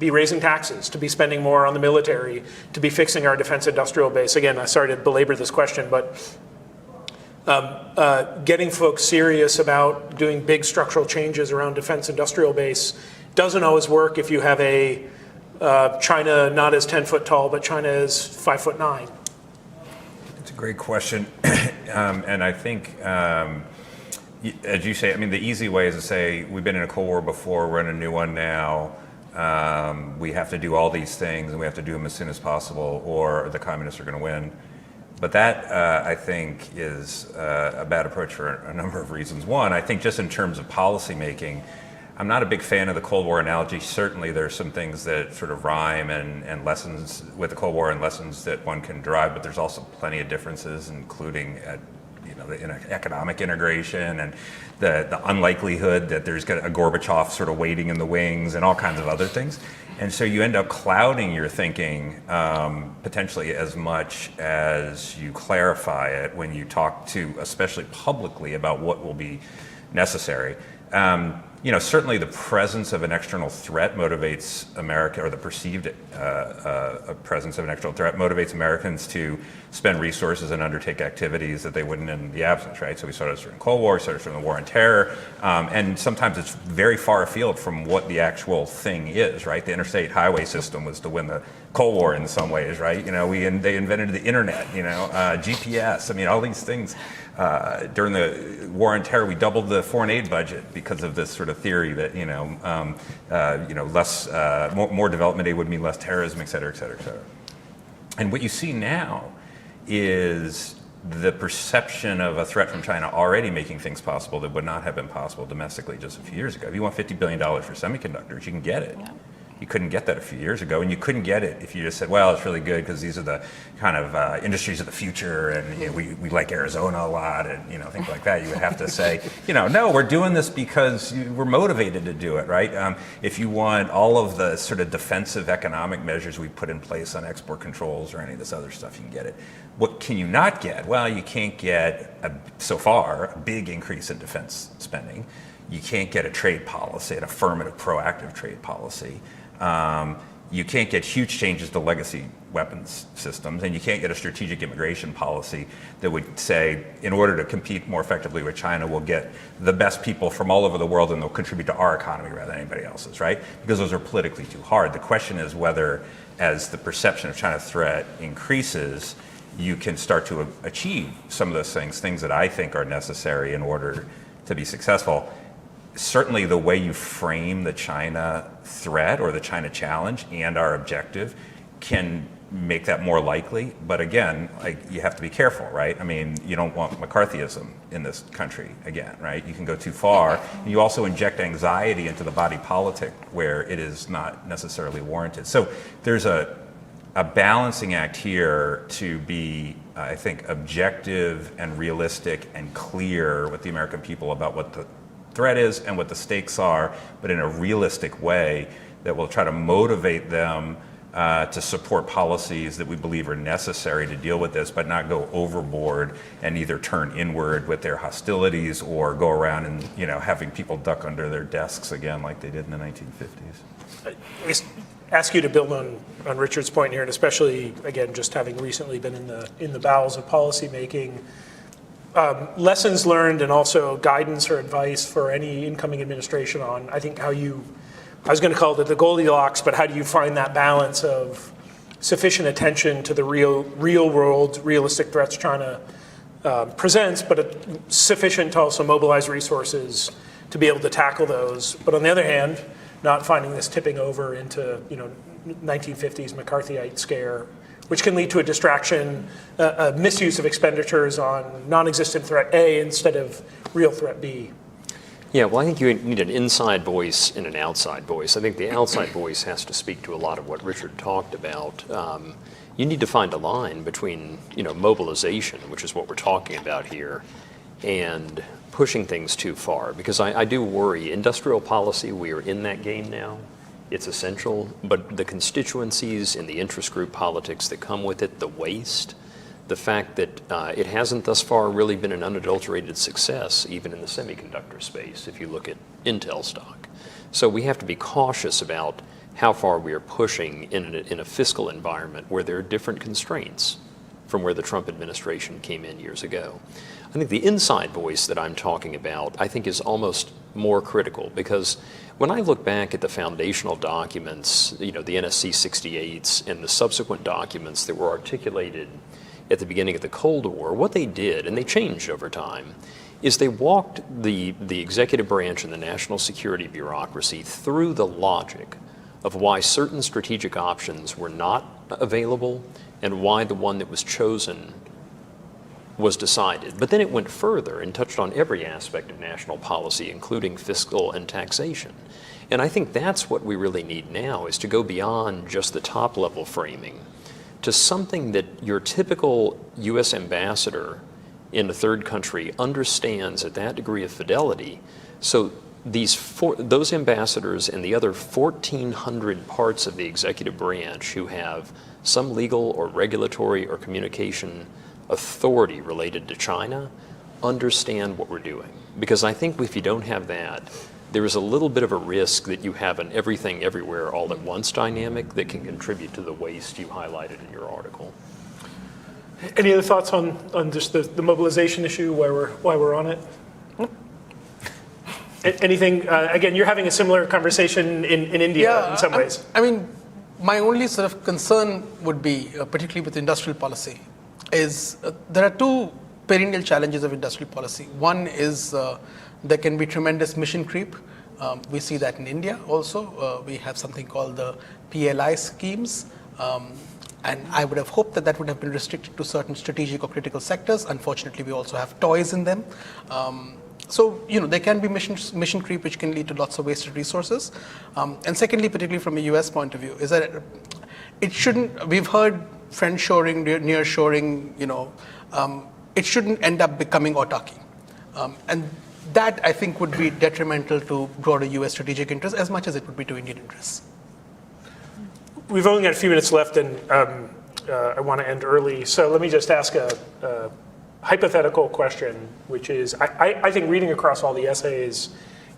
be raising taxes, to be spending more on the military, to be fixing our defense industrial base. Again, I'm sorry to belabor this question, but getting folks serious about doing big structural changes around defense industrial base doesn't always work if you have a China not as 10 foot tall, but China is 5'9". It's a great question. And I think, as you say, the easy way is to say, we've been in a Cold War before, we're in a new one now. We have to do all these things, and we have to do them as soon as possible, or the communists are going to win. But that, I think, is a bad approach for a number of reasons. One, I think just in terms of policy making, I'm not a big fan of the Cold War analogy. Certainly there's some things that sort of rhyme and lessons with the Cold War and lessons that one can derive, but there's also plenty of differences, including the economic integration and the unlikelihood that there's a Gorbachev sort of waiting in the wings and all kinds of other things. And so you end up clouding your thinking potentially as much as you clarify it when you talk to, especially publicly, about what will be necessary. certainly the presence of an external threat motivates America, or the perceived presence of an external threat motivates Americans to spend resources and undertake activities that they wouldn't in the absence, right? So we saw this during the Cold War, started during the War on Terror, and sometimes it's very far afield from what the actual thing is, right? The interstate highway system was to win the Cold War in some ways, right? They invented the internet, GPS. I mean, all these things. During the War on Terror, we doubled the foreign aid budget because of this sort of theory that more development aid would mean less terrorism, et cetera, et cetera, et cetera. And what you see now is the perception of a threat from China already making things possible that would not have been possible domestically just a few years ago. If you want $50 billion for semiconductors, you can get it. Yeah. You couldn't get that a few years ago, and you couldn't get it if you just said, well, it's really good because these are the kind of industries of the future, and we like Arizona a lot, and things like that. You would have to say, no, we're doing this because we're motivated to do it, right? If you want all of the sort of defensive economic measures we put in place on export controls or any of this other stuff, you can get it. What can you not get? Well, you can't get, so far, a big increase in defense spending. You can't get a trade policy, an affirmative, proactive trade policy. You can't get huge changes to legacy weapons systems, and you can't get a strategic immigration policy that would say, in order to compete more effectively with China, we'll get the best people from all over the world and they'll contribute to our economy rather than anybody else's, right? Because those are politically too hard. The question is whether, as the perception of China's threat increases, you can start to achieve some of those things that I think are necessary in order to be successful. Certainly the way you frame the China threat or the China challenge and our objective can make that more likely. But again, you have to be careful, right? I mean, you don't want McCarthyism in this country again, right? You can go too far. You also inject anxiety into the body politic where it is not necessarily warranted. So there's a balancing act here to be, I think, objective and realistic and clear with the American people about what the threat is and what the stakes are, but in a realistic way that will try to motivate them to support policies that we believe are necessary to deal with this, but not go overboard and either turn inward with their hostilities or go around and having people duck under their desks again like they did in the 1950s. I guess ask you to build on Richard's point here, and especially again just having recently been in the bowels of policy making. Lessons learned and also guidance or advice for any incoming administration on, I think, I was going to call it the Goldilocks, but how do you find that balance of sufficient attention to the real world, realistic threats China presents, but sufficient to also mobilize resources to be able to tackle those. But on the other hand, not finding this tipping over into 1950s McCarthyite scare, which can lead to a distraction, a misuse of expenditures on non-existent threat A instead of real threat B. Yeah, well, I think you need an inside voice and an outside voice. I think the outside voice has to speak to a lot of what Richard talked about. You need to find a line between, mobilization, which is what we're talking about here, and pushing things too far. Because I do worry, industrial policy, we are in that game now. It's essential, but the constituencies and the interest group politics that come with it, the waste, the fact that it hasn't thus far really been an unadulterated success, even in the semiconductor space, if you look at Intel stock. So we have to be cautious about how far we are pushing in a fiscal environment where there are different constraints from where the Trump administration came in years ago. I think the inside voice that I'm talking about, I think, is almost more critical, because when I look back at the foundational documents, the NSC 68s and the subsequent documents that were articulated at the beginning of the Cold War, what they did, and they changed over time, is they walked the executive branch and the national security bureaucracy through the logic of why certain strategic options were not available and why the one that was chosen was decided. But then it went further and touched on every aspect of national policy, including fiscal and taxation. And I think that's what we really need now, is to go beyond just the top level framing to something that your typical U.S. ambassador in a third country understands at that degree of fidelity. So those ambassadors and the other 1,400 parts of the executive branch who have some legal or regulatory or communication authority related to China understand what we're doing. Because I think if you don't have that, there is a little bit of a risk that you have an everything everywhere all at once dynamic that can contribute to the waste you highlighted in your article. Any other thoughts on just the mobilization issue, why we're on it? Anything, again, you're having a similar conversation in India in some ways. I mean, my only sort of concern would be, particularly with industrial policy, is there are two perennial challenges of industrial policy. One is there can be tremendous mission creep. We see that in India also. We have something called the PLI schemes. And I would have hoped that would have been restricted to certain strategic or critical sectors. Unfortunately, we also have toys in them. So, there can be mission creep, which can lead to lots of wasted resources. And secondly, particularly from a US point of view, is that it shouldn't, we've heard friend-shoring, near-shoring, it shouldn't end up becoming autarky. And that, I think, would be detrimental to broader US strategic interests as much as it would be to Indian interests. We've only got a few minutes left, and I want to end early. So let me just ask a hypothetical question, which is, I think reading across all the essays,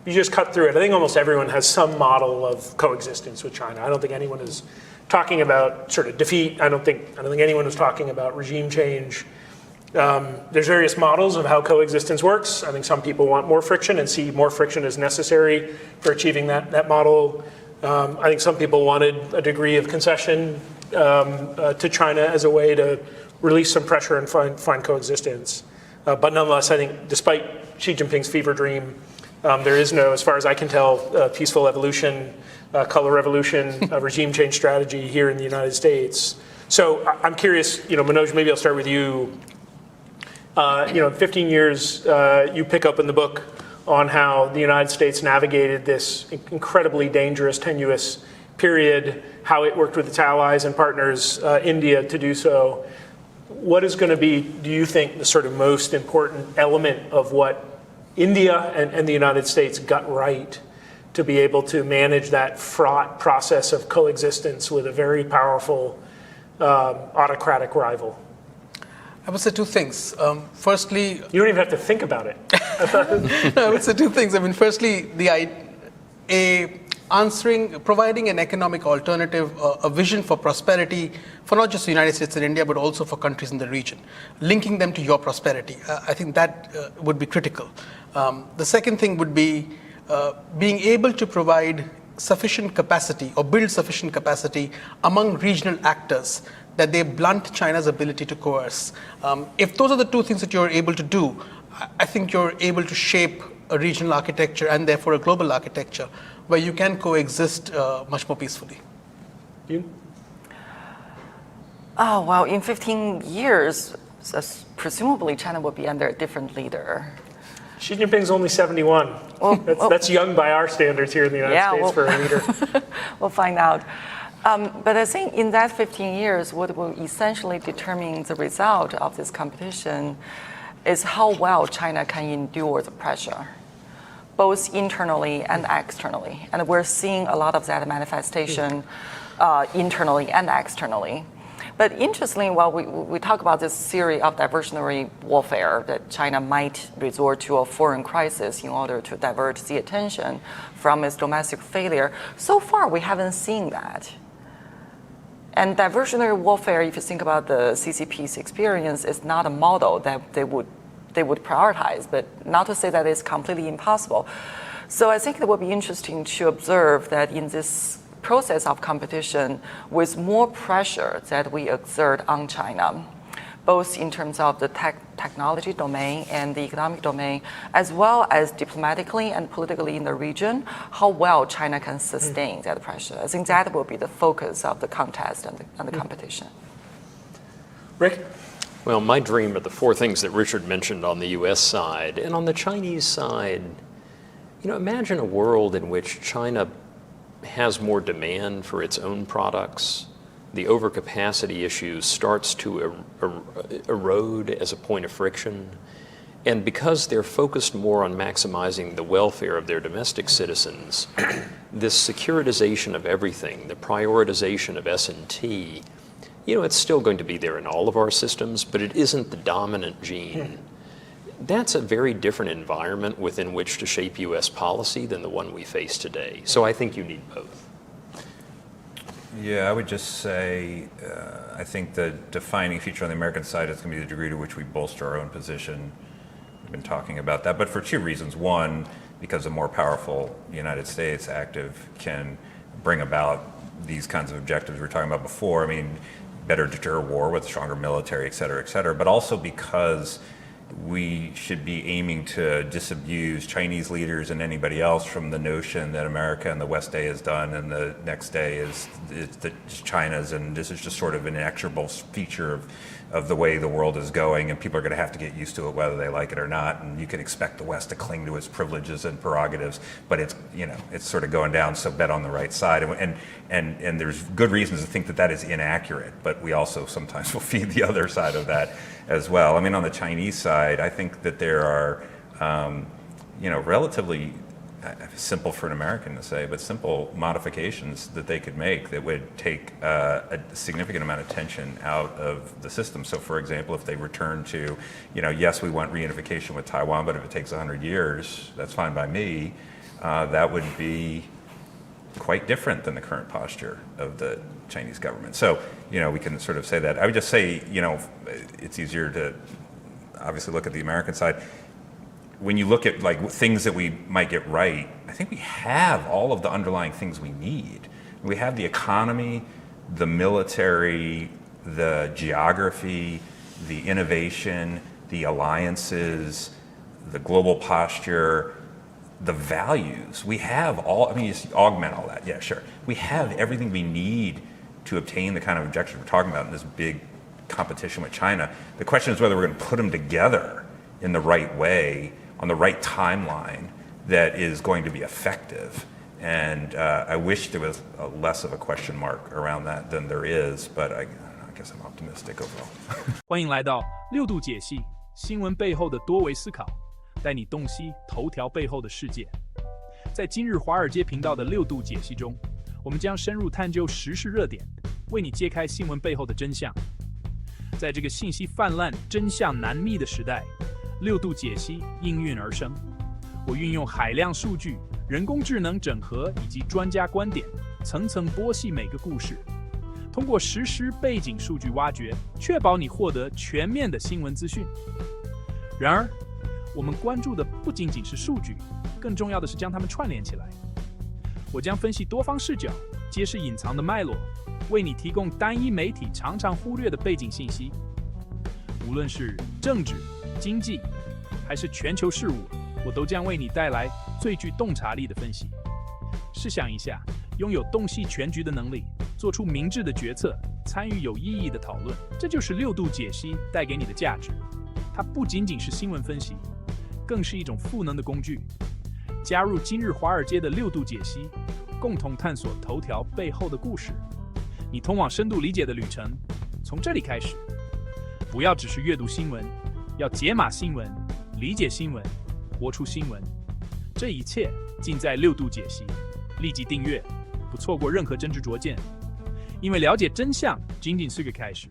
you just cut through it. I think almost everyone has some model of coexistence with China. I don't think anyone is talking about sort of defeat. I don't think anyone is talking about regime change. There's various models of how coexistence works. I think some people want more friction and see more friction as necessary for achieving that model. I think some people wanted a degree of concession to China as a way to release some pressure and find coexistence. But nonetheless, I think despite Xi Jinping's fever dream, there is no, as far as I can tell, peaceful evolution, color revolution, regime change strategy here in the United States. So I'm curious, Manoj, maybe I'll start with you. 15 years, you pick up in the book on how the United States navigated this incredibly dangerous, tenuous period, how it worked with its allies and partners, India, to do so. What is going to be, do you think, the sort of most important element of what India and the United States got right to be able to manage that fraught process of coexistence with a very powerful autocratic rival? I would say two things. Firstly, you don't even have to think about it. No, I would say two things. I mean, firstly, providing an economic alternative, a vision for prosperity for not just the United States and India, but also for countries in the region, linking them to your prosperity. I think that would be critical. The second thing would be being able to provide sufficient capacity or build sufficient capacity among regional actors that they blunt China's ability to coerce. If those are the two things that you're able to do, I think you're able to shape a regional architecture and therefore a global architecture where you can coexist much more peacefully. You? Oh, well, in 15 years, presumably China will be under a different leader. Xi Jinping's only 71. That's young by our standards here in the United States for a leader. We'll find out. But I think in that 15 years, what will essentially determine the result of this competition is how well China can endure the pressure, both internally and externally. And we're seeing a lot of that manifestation internally and externally. But interestingly, while we talk about this theory of diversionary warfare, that China might resort to a foreign crisis in order to divert the attention from its domestic failure, so far we haven't seen that. And diversionary warfare, if you think about the CCP's experience, is not a model that they would prioritize, but not to say that it's completely impossible. So I think it will be interesting to observe that in this process of competition, with more pressure that we exert on China, both in terms of the technology domain and the economic domain, as well as diplomatically and politically in the region, how well China can sustain that pressure. I think that will be the focus of the contest and the competition. Rick? Well, my dream are the four things that Richard mentioned on the US side. And on the Chinese side, imagine a world in which China has more demand for its own products. The overcapacity issue starts to erode as a point of friction. And because they're focused more on maximizing the welfare of their domestic citizens, this securitization of everything, the prioritization of S&T, it's still going to be there in all of our systems, but it isn't the dominant gene. that's a very different environment within which to shape U.S. policy than the one we face today. So I think you need both. Yeah, I would just say I think the defining feature on the American side is going to be the degree to which we bolster our own position. We've been talking about that, but for two reasons. One, because a more powerful United States active can bring about these kinds of objectives we were talking about before. I mean, better deter war with a stronger military, et cetera, but also because we should be aiming to disabuse Chinese leaders and anybody else from the notion that America and the West day is done and the next day is China's, and this is just sort of an inexorable feature of the way the world is going, and people are going to have to get used to it whether they like it or not, and you can expect the West to cling to its privileges and prerogatives, but it's, you know, it's sort of going down, so bet on the right side, and there's good reasons to think that that is inaccurate, but we also sometimes will feed the other side of that as well. I mean, on the Chinese side, I think that there are, you know, relatively simple for an American to say, but simple modifications that they could make that would take a significant amount of tension out of the system. So, for example, if they return to, you know, yes, we want reunification with Taiwan, but if it takes 100 years, that's fine by me. That would be quite different than the current posture of the Chinese government. So, you know, we can sort of say that. I would just say, you know, it's easier to obviously look at the American side. When you look at like things that we might get right, I think we have all of the underlying things we need. We have the economy, the military, the geography, the innovation, the alliances, the global posture, the values. We have all, I mean, you augment all that, yeah, sure. We have everything we need to obtain the kind of objectives we're talking about in this big competition with China. The question is whether we're going to put them together in the right way, on the right timeline that is going to be effective. And I wish there was less of a question mark around that than there is, but I guess I'm optimistic overall. 欢迎来到六度解析，新闻背后的多维思考，带你洞悉头条背后的世界。在今日华尔街频道的六度解析中，我们将深入探究时事热点，为你揭开新闻背后的真相。在这个信息泛滥、真相难觅的时代，六度解析应运而生。我运用海量数据、人工智能整合以及专家观点，层层剥析每个故事，通过实时背景数据挖掘，确保你获得全面的新闻资讯。然而，我们关注的不仅仅是数据，更重要的是将它们串联起来。我将分析多方视角，揭示隐藏的脉络，为你提供单一媒体常常忽略的背景信息。无论是政治、经济，还是全球事务，我都将为你带来最具洞察力的分析。试想一下，拥有洞悉全局的能力，做出明智的决策，参与有意义的讨论，这就是六度解析带给你的价值。它不仅仅是新闻分析，更是一种赋能的工具。加入今日华尔街的六度解析，共同探索头条背后的故事。你通往深度理解的旅程，从这里开始。不要只是阅读新闻，要解码新闻，理解新闻，活出新闻。这一切尽在六度解析。立即订阅，不错过任何真知灼见。因为了解真相仅仅是个开始。